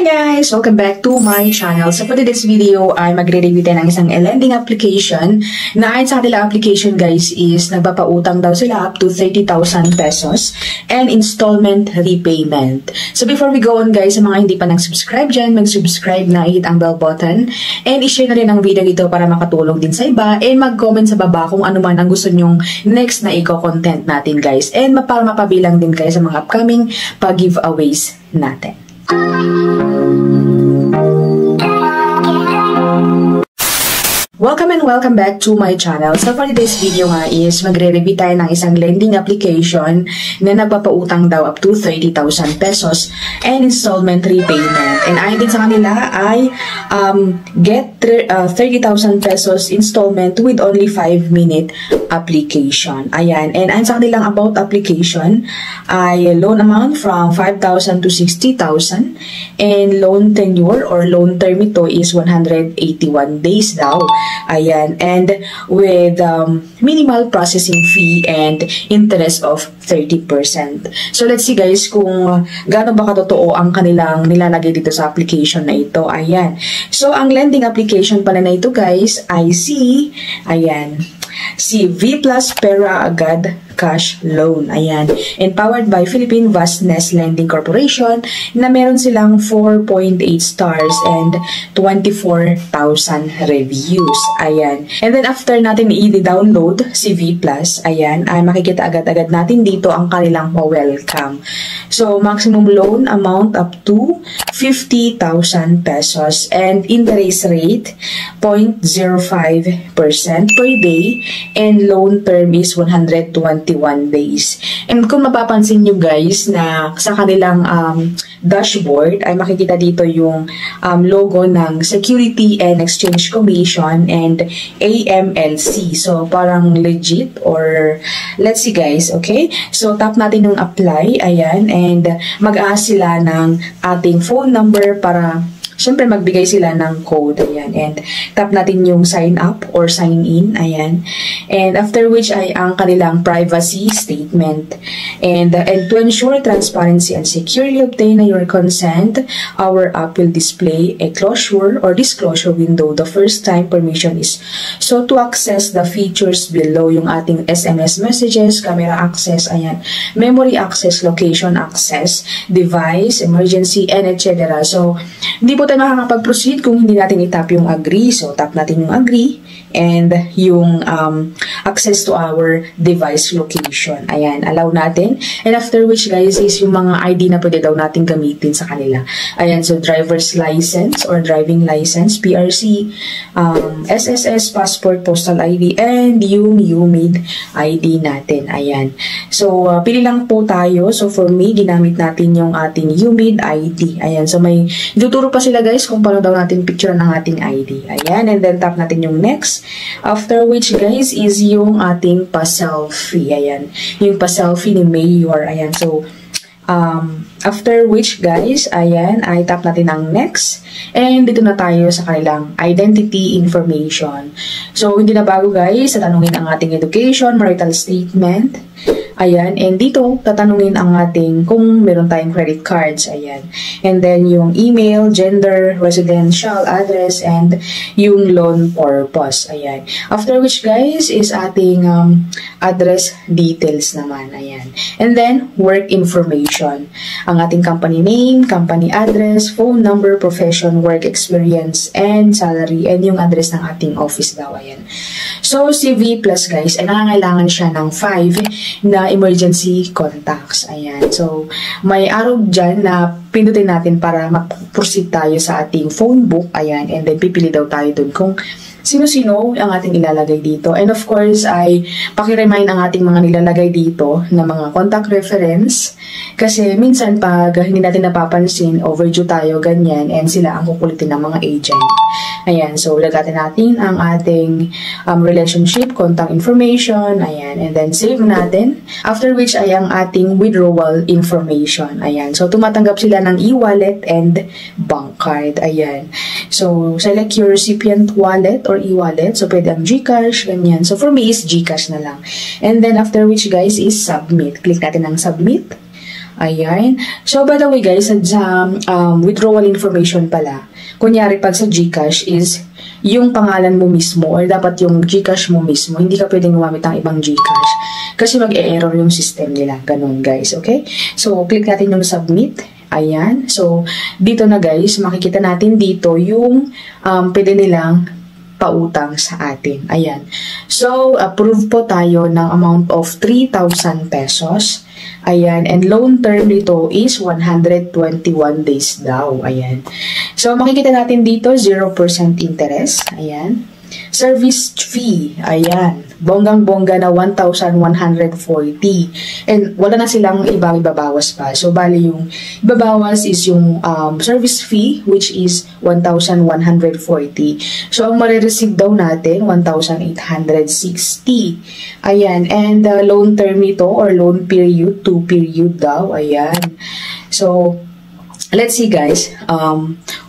Hi guys! Welcome back to my channel. So for today's video ay magre-review tayo ng isang lending application na ayon sa kanila application guys is nagpapautang daw sila up to 30,000 pesos and installment repayment. So before we go on guys, sa mga hindi pa nag-subscribe dyan, mag-subscribe na, hit ang bell button and i-share na rin ang video ito para makatulong din sa iba and mag-comment sa baba kung ano man ang gusto nyong next na i-content natin guys and para mapabilang din kayo sa mga upcoming pag-giveaways natin. Welcome and welcome back to my channel. So for today's video nga is magre-review tayo ng isang lending application na nagpapautang daw up to 30,000 pesos and installment repayment. And ayon din sa kanila ay get 30,000 pesos installment with only 5-minute application. Ayan. And ayon sa kanilang about application ay loan amount from 5,000 to 60,000 and loan tenure or loan term ito is 181 days daw. Ayan, and with minimal processing fee and interest of 30%. So let's see guys kung gaano ba katotoo ang kanilang nilalagay dito sa application na ito. Ayan. So ang lending application pala na ito guys ay si V Plus Pera Agad Cash Loan. Ayan. And powered by Philippine Vastness Lending Corporation na meron silang 4.8 stars and 24,000 reviews. Ayan. And then after natin i-download si V Plus, ayan, ay makikita agad-agad natin dito ang kanilang welcome. So, maximum loan amount up to 50,000 pesos and interest rate 0.05% per day and loan term is 121 days. And kung mapapansin nyo guys na sa kanilang dashboard ay makikita dito yung logo ng Security and Exchange Commission and AMLC. So, parang legit or let's see guys, okay? So, tap natin yung apply, ayan, and mag-ask sila ng ating phone number para syempre, magbigay sila ng code. Ayan. And tap natin yung sign up or sign in. Ayan. And after which ay ang kanilang privacy statement. And to ensure transparency and securely obtain your consent, our app will display a closure or disclosure window. The first time permission is so to access the features below yung ating SMS messages, camera access, ayan, memory access, location access, device, emergency, and etc. So, hindi po tayo makakapag-proceed kung hindi natin itap yung agree. So, tap natin yung agree and yung access to our device location. Ayan, allow natin. And after which, guys, is yung mga ID na pwede daw natin gamitin sa kanila. Ayan, so driver's license or driving license, PRC, SSS, passport, postal ID, and yung UMID ID natin. Ayan. So, pili lang po tayo. So, for me, ginamit natin yung ating UMID ID. Ayan, so may tuturo pa sila guys kung paano daw natin picture ng ating ID. Ayan, and then tap natin yung next. After which guys is yung ating pa-selfie. Ayan, yung pa-selfie ni Mayor. Ayan, so after which guys, ayan, ay tap natin ang next. And dito na tayo sa kanilang identity information. So, hindi na bago guys, tatanungin ang ating education, marital statement. Ayan, and dito, tatanungin ang ating kung meron tayong credit cards. Ayan. And then, yung email, gender, residential address, and yung loan purpose. Ayan. After which, guys, is ating address details naman. Ayan. And then, work information. Ang ating company name, company address, phone number, profession, work experience, and salary, and yung address ng ating office daw. Ayan. So, si V Plus, guys, ay nangangailangan siya ng 5 na emergency contacts. Ayan. So, may arrow dyan na pindutin natin para mag-proceed tayo sa ating phone book. Ayan. And then, pipili daw tayo dun kung sino-sino ang ating ilalagay dito. And of course, ay pakiremind ang ating mga nilalagay dito na mga contact reference. Kasi minsan pag hindi natin napapansin, overdue tayo, ganyan, and sila ang kukulitin ng mga agent. Ayan, so lagatin natin ang ating relationship, contact information, ayan, and then save natin. After which ay ang ating withdrawal information. Ayan, so tumatanggap sila ng e-wallet and bank card. Ayan, so select your recipient wallet or e-wallet. So, pwede ang GCash, ganyan. So, for me is GCash na lang. And then, after which, guys, is submit. Click natin ang submit. Ayan. So, by the way guys, sa withdrawal information pala, kunyari pag sa GCash is yung pangalan mo mismo or dapat yung GCash mo mismo, hindi ka pwedeng gumamit ng ibang GCash kasi mag-e-error yung system nila. Ganun guys, okay? So, click natin yung submit. Ayan. So, dito na guys, makikita natin dito yung pwede nilang pautang sa atin. Ayan. So, approve po tayo ng amount of 3,000 pesos. Ayan. And loan term nito is 121 days daw. Ayan. So, makikita natin dito, 0% interest. Ayan. Service fee. Ayan. Bonggang-bongga na 1,140. And wala na silang ibang ibabawas pa. So, bali yung ibabawas is yung service fee, which is 1,140. So, ang marireceive daw natin, 1,860. Ayan. And loan term nito or loan period, 2 period daw. Ayan. So, let's see guys,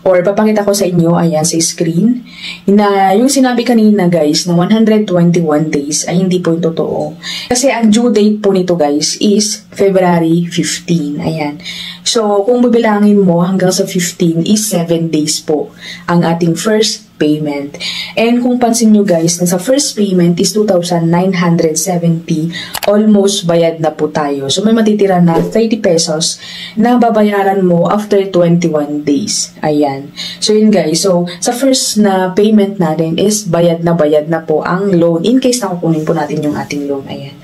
or papakita ko sa inyo, ayan sa screen, na yung sinabi kanina guys na 121 days ay hindi po yung totoo. Kasi ang due date po nito guys is February 15. Ayan. So, kung bibilangin mo hanggang sa 15 is 7 days po ang ating first payment. And kung pansin nyo guys, na sa first payment is 2,970, almost bayad na po tayo. So, may matitira na 30 pesos na babayaran mo after 21 days. Ayan. So, yun guys. So, sa first na payment natin is bayad na po ang loan in case na kukunin po natin yung ating loan. Ayan.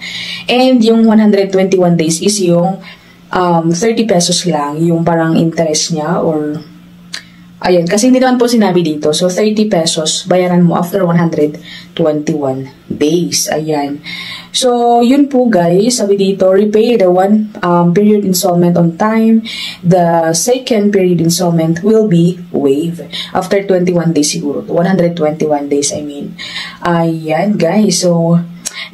And yung 121 days is yung 30 pesos lang, yung parang interest niya or ayan, kasi hindi naman po sinabi dito. So, 30 pesos, bayaran mo after 121 days. Ayan. So, yun po guys. Sabi dito, repay the one period installment on time. The second period installment will be waived. After 21 days siguro. 121 days, I mean. Ayan guys. So,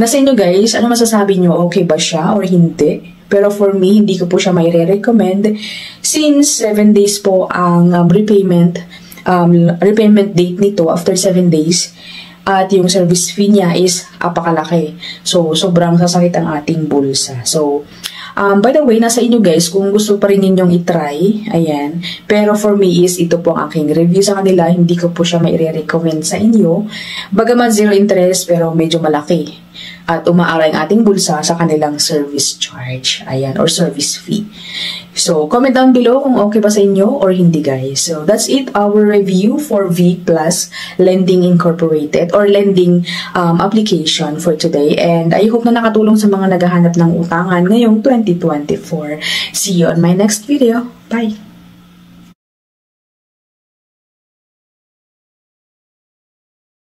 nasa inyo guys, ano masasabi nyo? Okay ba siya or hindi? Pero for me, hindi ko po siya may re-recommend since 7 days po ang repayment date nito after 7 days at yung service fee niya is apakalaki. So, sobrang sasakit ang ating bulsa. So, by the way, nasa inyo guys kung gusto pa rin ninyong itry. Ayan. Pero for me is ito po ang aking review sa kanila. Hindi ko po siya may re-recommend sa inyo. Bagaman 0 interest pero medyo malaki. At umaaray ang ating bulsa sa kanilang service charge. Ayan, or service fee. So, comment down below kung okay ba sa inyo or hindi guys. So, that's it. Our review for V Plus Lending Incorporated or lending application for today. And I hope na nakatulong sa mga naghahanap ng utangan ngayong 2024. See you on my next video. Bye!